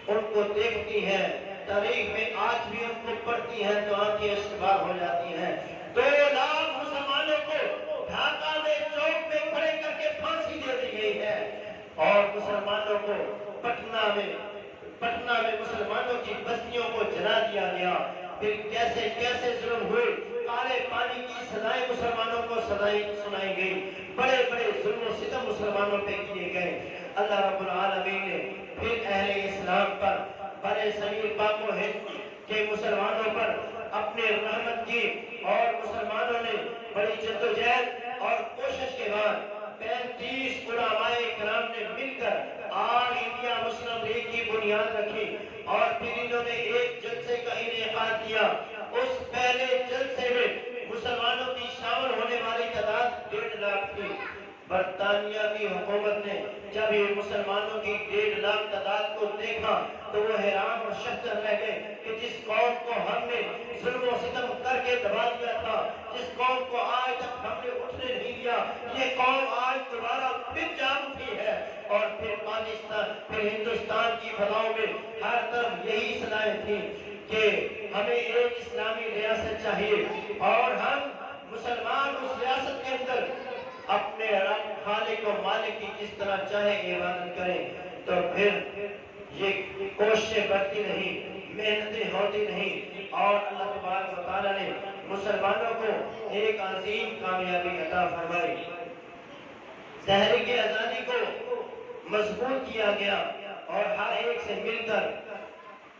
A: ان کو دیکھتی ہیں، تاریخ میں آج بھی ان کو پڑھتی ہیں تو آنکھیں اشکبار ہو جاتی ہیں۔ 2 لاکھ مسلمانوں کو ڈھاکہ میں چوک میں کھڑے کر کے پھانسی دے دی گئی ہے، اور مسلمانوں کو پٹنہ میں مسلمانوں کی بستیوں کو جلا دیا گیا۔ پھر کیسے کیسے ظلم ہوئے، کالے پانی کی سزائیں مسلمانوں کو سنائی گئی، بڑے بڑے ظلم و ستم مسلمانوں پہ کیے گئے۔ اللہ رب العالمین نے پھر اہل اسلام پر، بڑے صغیر پاک و ہند کے مسلمانوں پر اپنے رحمت کی، اور مسلمانوں نے بڑی جدوجہد اور کوشش کے بعد 35 علماء کرام نے مل کر انہوں نے ایک جلسے کا انعقاد کیا. اس پہلے جلسے میں مسلمانوں کی شامل ہونے والی تعداد 1.5 لاکھ تھی. برطانیہ کی حکومت نے جب یہ مسلمانوں کی 1.5 لاکھ تعداد کو دیکھا تو وہ حیران اور شگفتہ رہ گئے کہ جس قوم کو ہم نے ظلم و ستم کر کے دبا دیا تھا، جس قوم کو آج تک ہم نے اٹھنے نہیں دیا، یہ قوم آج دوبارہ پھر جاگ اٹھی ہے. اور پھر پاکستان، پھر ہندوستان کی فضاؤں میں ہر طرف یہی صدائیں تھیں کہ ہمیں ایک اسلامی ریاست چاہیے اور ہم مسلمان اس ریاست کے اندر اپنے رب خالق و مالک کی جس طرح چاہے عبادت کریں. تو پھر یہ کوششیں بڑھتی نہیں، محنتیں ہوتی نہیں، اور اللہ تبارک و تعالیٰ نے مسلمانوں کو ایک عظیم کامیابی عطا فرمائی. تحریک آزادی کو مضبوط کیا گیا اور ہر ایک سے مل کر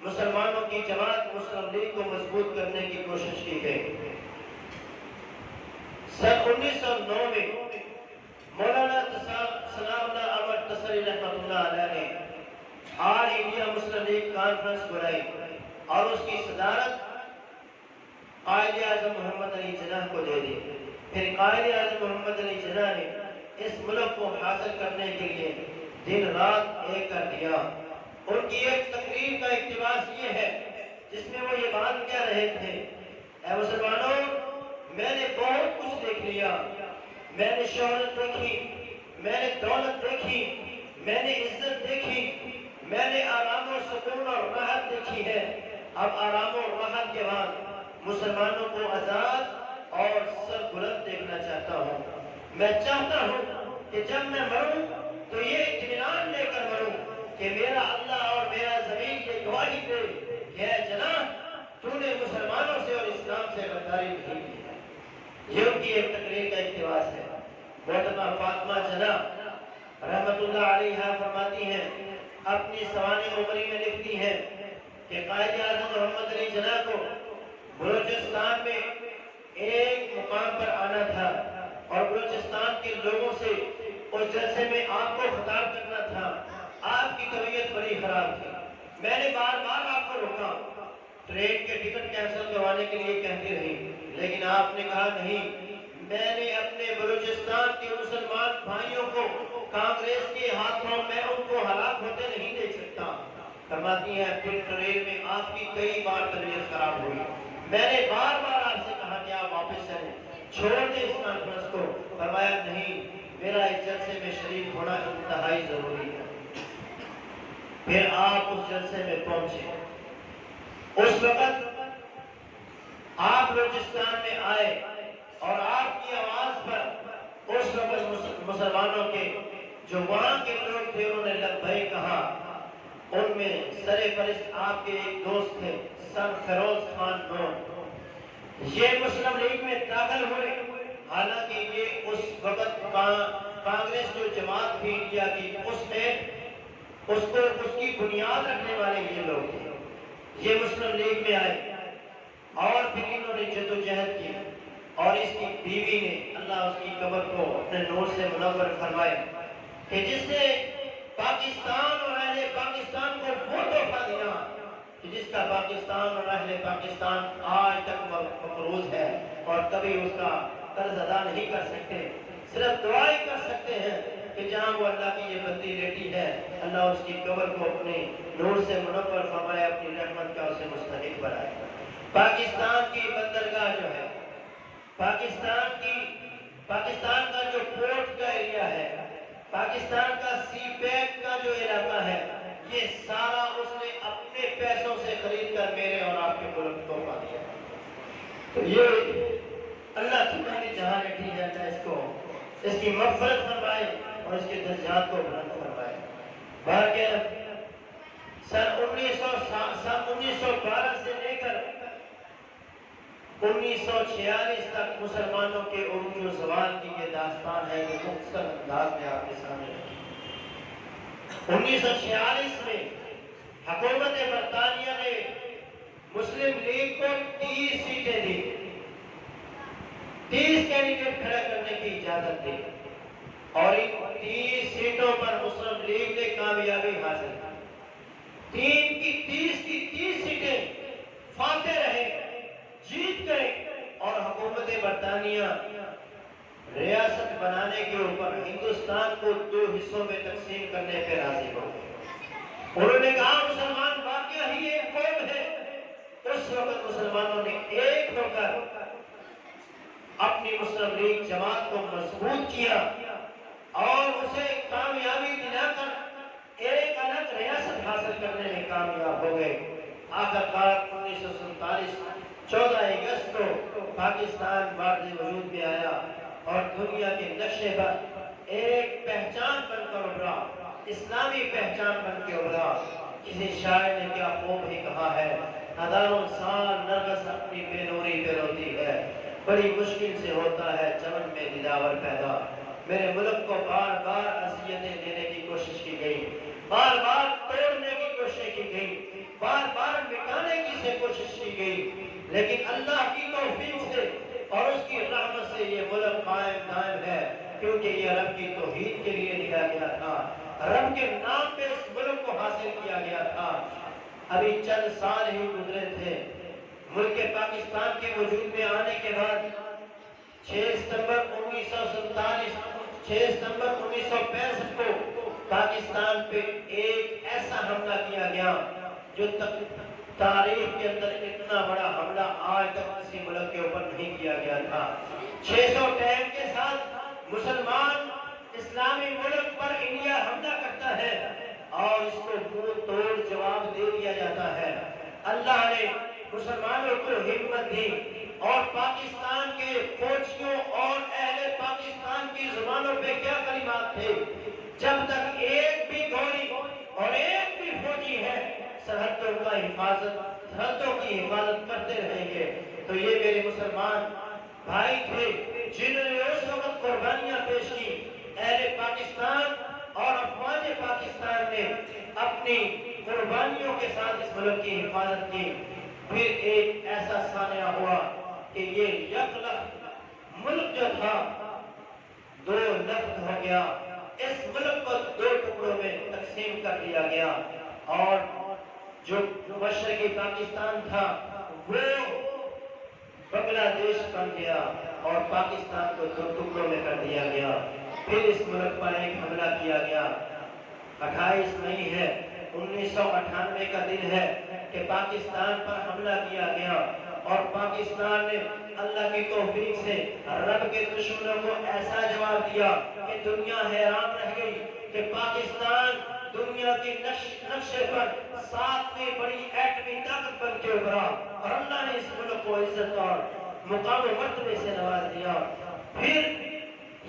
A: مسلمانوں کی جماعت مسلم لیگ کو مضبوط کرنے کی کوشش کی گئی. سن 1909 میں مولانا سلام اللہ احمد تسری رحمۃ اللہ علیہ نے آل انڈیا مسلم لیگ کانفرنس بلائی اور اس کی صدارت قائد اعظم محمد علی جناح کو دے دی. پھر قائد اعظم محمد علی جناح نے اس ملک کو حاصل کرنے کے لیے دن رات ایک کر دیا. ان کی ایک تقریر کا اقتباس یہ ہے جس میں وہ یہ بات کہہ رہے تھے: اے مسلمانوں، میں نے بہت کچھ دیکھ لیا. میں نے شہرت دیکھی، میں نے دولت دیکھی، میں نے عزت دیکھی، میں نے آرام و سکون اور راحت دیکھی ہے. اب آرام و راحت کے بعد مسلمانوں کو آزاد اور سر بلند دیکھنا چاہتا ہوں. میں چاہتا ہوں کہ جب میں مروں تو یہ اطمینان لے کر مروں کہ میرا اللہ اور میرا زمین یہ گواہی دے کہ اے جناب، تو نے مسلمانوں سے اور اسلام سے غداری نہیں کی. یہ ان کی ایک تقریر کا اقتباس ہے. محترمہ فاطمہ جناح رحمت اللہ علیہ فرماتی ہیں، اپنی سوانح عمری میں لکھتی ہیں کہ قائد اعظم محمد علی جناح کو بلوچستان میں ایک مقام پر آنا تھا اور بلوچستان کے لوگوں سے اس جلسے میں آپ کو خطاب کرنا تھا. آپ کی طبیعت بڑی خراب تھی. میں نے بار بار آپ کو روکا، ٹرین کے ٹکٹ کینسل کروانے کے لیے کہتی رہی، لیکن آپ نے کہا نہیں. میں نے اپنے بلوچستان کے مسلمان بھائیوں کو کانگریس کے ہاتھوں میں ان کو ہلاک ہوتے نہیں دیکھ سکتا. فرماتی ہے پھر ٹرین میں آپ کی کئی بار طبیعت خراب ہوئی. میں نے بار بار آپ سے کہا کہ آپ واپس چلیں، چھوڑ دیں اس کانفرنس کو. فرمایا نہیں، میرا اس جلسے میں شریک ہونا انتہائی ضروری ہے. پھر آپ اس جلسے میں پہنچے. اس وقت آپ بلوچستان میں آئے اور آپ کی آواز پر اس وقت مسلمانوں کے جو وہاں کے لوگ تھے انہوں نے لبیک کہا. ان میں سر فہرست آپ کے ایک دوست تھے سر فیروز خان نون. یہ مسلم لیگ میں داخل ہوئے، حالانکہ یہ اس وقت کانگریس جو جماعت تھی انڈیا کی اس کی بنیاد رکھنے والے یہ لوگ تھے. یہ مسلم لیگ میں آئے اور پھر انہوں نے جدوجہد کی اور اس کی بیوی نے اللہ اس کی قبر کو اپنے نور سے منور فرمائے کہ جس نے پاکستان اور اہل پاکستان کو وہ تحفہ دیا کہ جس کا پاکستان اور اہل پاکستان آج تک مقروض ہے اور کبھی اس کا قرض ادا نہیں کر سکتے. صرف دعائیں کر سکتے ہیں کہ جہاں وہ اللہ کی یہ بندی لیٹی ہے اللہ اس کی قبر کو اپنے نور سے منور فرمائے، اپنی رحمت کا اسے مستحق بنائے. پاکستان کی بندرگاہ جو ہے، پاکستان کا جو پورٹ کا ایریا ہے، پاکستان کا سی پیک کا جو علاقہ ہے، یہ سارا اس نے اپنے پیسوں سے خرید کر میرے اور آپ کے ملک کو پا دیا. تو یہ اللہ کی بندی جہاں بیٹھی ہے، اللہ اس کی مغفرت فرمائے اور اس کے درجات کو بلند فرمائے. باقی سن 1912 سے لے کر 1946 تک مسلمانوں کے عروج و زوال کی یہ داستان ہے جو مختصر انداز میں آپ کے سامنے ہے. 1946 میں حکومت برطانیہ نے مسلم لیگ کو 30 سیٹیں دی، 30 کینڈیڈیٹ کھڑا کرنے کی اجازت دی اور ان 30 سیٹوں پر مسلم لیگ نے کامیابی حاصل کی. 3 کی 30 سیٹیں فاتح رہے، جیت گئے، اور حکومت برطانیہ ریاست بنانے کے اوپر ہندوستان کو 2 حصوں میں تقسیم کرنے پہ راضی ہو گئے۔ انہوں نے کہا مسلمان واقعہ ہی ایک قوم ہے۔ اس وقت مسلمانوں نے ایک ہو کر اپنی مسلم لیگ جماعت کو مضبوط کیا اور اسے کامیابی دلا کر ایک الگ ریاست حاصل کرنے میں کامیاب ہو گئے۔ آخرکار 1947 14 اگست کو پاکستان بارد وجود میں آیا اور دنیا کے نقشے پر ایک پہچان بن کر ابھرا، اسلامی پہچان بن کے ابھرا۔ کسی شاعر نے کیا خوب ہی کہا ہے، ہزاروں سال نرگس اپنی بے نوری پہ روتی ہے، بڑی مشکل سے ہوتا ہے چمن میں دلاور پیدا۔ میرے ملک کو بار بار اذیتیں دینے کی کوشش کی گئی، بار بار توڑنے کی کوشش کی گئی، بار بار مٹانے کی سے کوشش کی گئی، لیکن اللہ کی توفیق سے اور اس کی رحمت سے یہ ملک قائم دائم ہے، کیونکہ یہ رب کی توحید کے لیے لیا گیا تھا، رب کے نام پہ اس ملک کو حاصل کیا گیا تھا۔ ابھی چند سال ہی گزرے تھے ملک پاکستان کے وجود میں آنے کے بعد 6 ستمبر 1947 6 ستمبر 1965 کو پاکستان پہ ایک ایسا حملہ کیا گیا جو تاریخ کے اندر اتنا بڑا حملہ آج تک کسی ملک کے اوپر نہیں کیا گیا تھا۔ 600 ٹینک کے ساتھ مسلمان اسلامی ملک پر انڈیا حملہ کرتا ہے اور اس کو منہ توڑ جواب دے دیا جاتا ہے۔ اللہ نے مسلمانوں کو ہمت دی اور پاکستان کے فوجیوں اور اہل پاکستان کی زبانوں پہ کیا کلمات تھے، جب تک ایک بھی گولی اور ایک بھی فوجی ہے سرحدوں کی حفاظت کرتے رہیں گے۔ تو یہ میرے مسلمان بھائی تھے جنہوں نے اس وقت قربانیاں پیش کی۔ اہل پاکستان اور افواج پاکستان نے اپنی قربانیوں کے ساتھ اس ملک کی حفاظت کی۔ پھر ایک ایسا سانحہ ہوا کہ یہ یک لخت ملک جو تھا 2 لخت ہو گیا۔ اس ملک کو 2 ٹکڑوں میں تقسیم کر دیا گیا اور جو مشرقی پاکستان تھا وہ بنگلہ دیش بن گیا اور پاکستان کو 2 ٹکڑوں میں کر دیا گیا۔ پھر اس ملک پر ایک حملہ کیا گیا۔ 28 مئی ہے 1998 کا دن ہے کہ پاکستان پر حملہ کیا گیا اور پاکستان نے اللہ کی توفیق سے رب کے دشمنوں کو ایسا جواب دیا کہ دنیا حیران رہ گئی کہ پاکستان دنیا کی نقشے پر 7ویں بڑی ایٹمی طاقت بن کے ابھرا اور اللہ نے اس ملک کو عزت اور مقام و مرتبے سے نواز دیا۔ پھر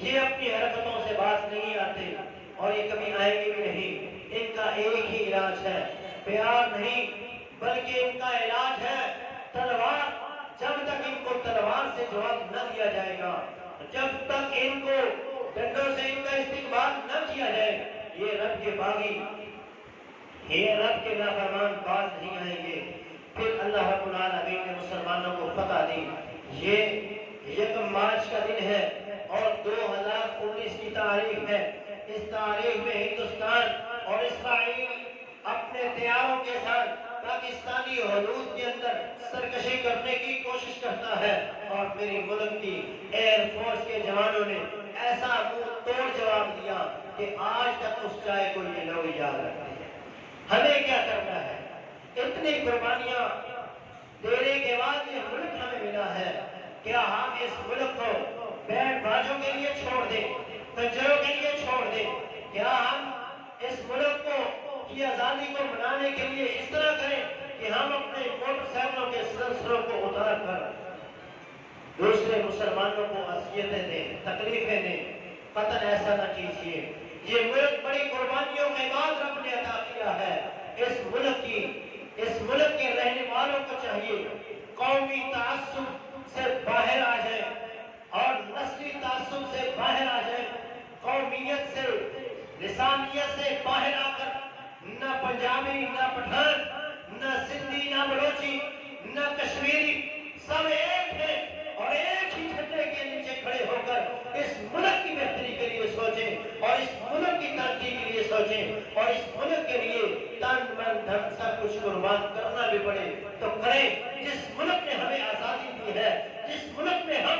A: یہ اپنی حرکتوں سے باز نہیں آتے اور یہ کبھی آئیں گے بھی نہیں۔ ان کا ایک ہی علاج ہے، پیار نہیں بلکہ ان کا علاج ہے تلوار۔ جب تک ان کو تلوار سے جواب نہ دیا جائے گا، جب تک ان کو ڈنڈوں سے ان کا استقبال نہ کیا جائے، یہ رب کے باغی، یہ رب کے نافرمان باز نہیں آئیں گے۔ پھر اللہ رب العالمین نے مسلمانوں کو فتح دی۔ یہ 1 مارچ کا دن ہے اور 2019 کی تاریخ ہے۔ اس تاریخ میں ہندوستان اور اسرائیل اپنے طیاروں کے ساتھ پاکستانی حدود کے اندر سرکشی کرنے کی کوشش کرتا ہے اور میری ملک کی ایئر فورس کے جوانوں نے ایسا منہ توڑ جواب دیا کہ آج تک اس چائے کو یہ لوگ یاد رکھتے ہیں۔ ہمیں کیا کرنا ہے؟ اتنی قربانیاں دینے کے بعد یہ ملک ہمیں ملا ہے، کیا ہم اس ملک کو بینڈ بازوں کے لیے چھوڑ دیں، کنجروں کے لیے چھوڑ دیں؟ کیا ہم اس ملک کو کی آزادی کو منانے کے لیے اس طرح کریں کہ ہم اپنے موٹر سائیکلوں کے سلسلوں کو اتار کر دوسرے مسلمانوں کو اذیتیں دیں، تکلیفیں دیں؟ قطعاً ایسا نہ کیجیے۔ یہ ملک بڑی قربانیوں کے بعد رب نے عطا کیا ہے۔ اس ملک کے رہنے والوں کو چاہیے قومی تعصب سے باہر آ جائیں اور نسلی تعصب سے باہر آ جائیں، قومیت سے لسانیت سے باہر آ کر نہ پنجابی نہ پٹھان نہ سندھی نہ بلوچی نہ کشمیری، سب ایک ہیں اور ایک ہی جھنڈے کے نیچے کھڑے ہو کر اس ملک کی بہتری کے لیے سوچیں اور اس ملک کی ترقی کے لیے سوچیں اور اس ملک کے لیے تن من دھن کچھ قربان کرنا بھی پڑے تو کریں. جس ملک نے ہمیں آزادی دی ہے، جس ملک میں ہم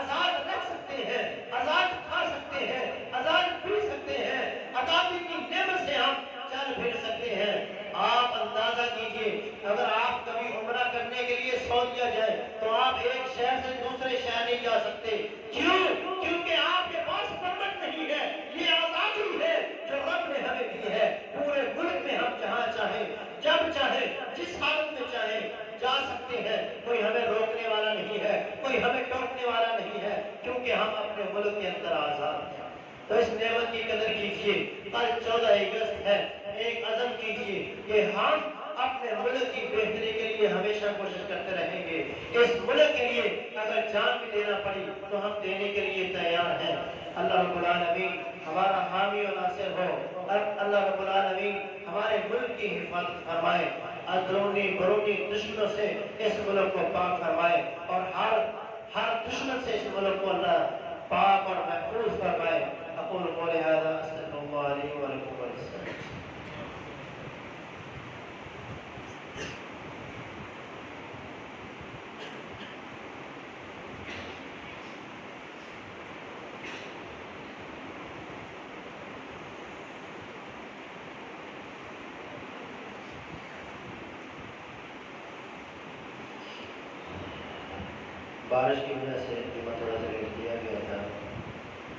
A: آزاد رہ سکتے ہیں، آزاد کھا سکتے ہیں، آزاد پی سکتے ہیں، آزادی کی نعمت سے ہم چل پھر سکتے ہیں. آپ اندازہ کیجئے اگر آپ کبھی عمرہ کرنے کے لیے سعودیہ جائیں تو آپ ایک شہر سے دوسرے شہر نہیں جا سکتے. کیوں؟ کیونکہ آپ کے پاس پرمٹ نہیں ہے. یہ آزادی ہے جو رب نے ہمیں دی ہے. پورے ملک میں ہم جہاں چاہیں، جب چاہیں، جس حالت میں چاہیں جا سکتے ہیں. کوئی ہمیں روکنے والا نہیں ہے، کوئی ہمیں ٹوکنے والا نہیں ہے، کیونکہ ہم اپنے ملک کے اندر آزاد ہیں. تو اس نعمت کی قدر کیجئے. کل 14 اگست ہے. ایک عزم کیجئے کہ ہم اپنے ملک کی بہتری کے لیے ہمیشہ کوشش کرتے رہیں گے. اس ملک کے لیے اگر جان بھی دینا پڑی تو ہم دینے کے لیے تیار ہیں. اللہ رب العالمین ہمارا حامی و ناصر ہو. اللہ رب العالمین ہمارے ملک کی حفاظت فرمائے، اندرونی برونی دشمنوں سے اس ملک کو پاک فرمائے، اور ہر دشمن سے اس ملک کو اللہ پاک اور محفوظ فرمائے. اقول قولی ھذا استغفر اللہ لی ولکم وللسائرین. بارش کی وجہ سے جمعہ تھوڑا سا لیٹ دیا گیا تھا.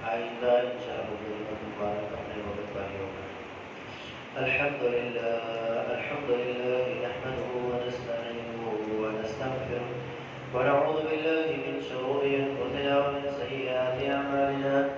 A: آئندہ انشاءاللہ جمعہ مبارک اپنے وقت پر ہی ہوگا. الحمدللہ نحمده ونستعینه ونستغفره ونعوذ باللہ من شرور انفسنا ومن سیئات اعمالنا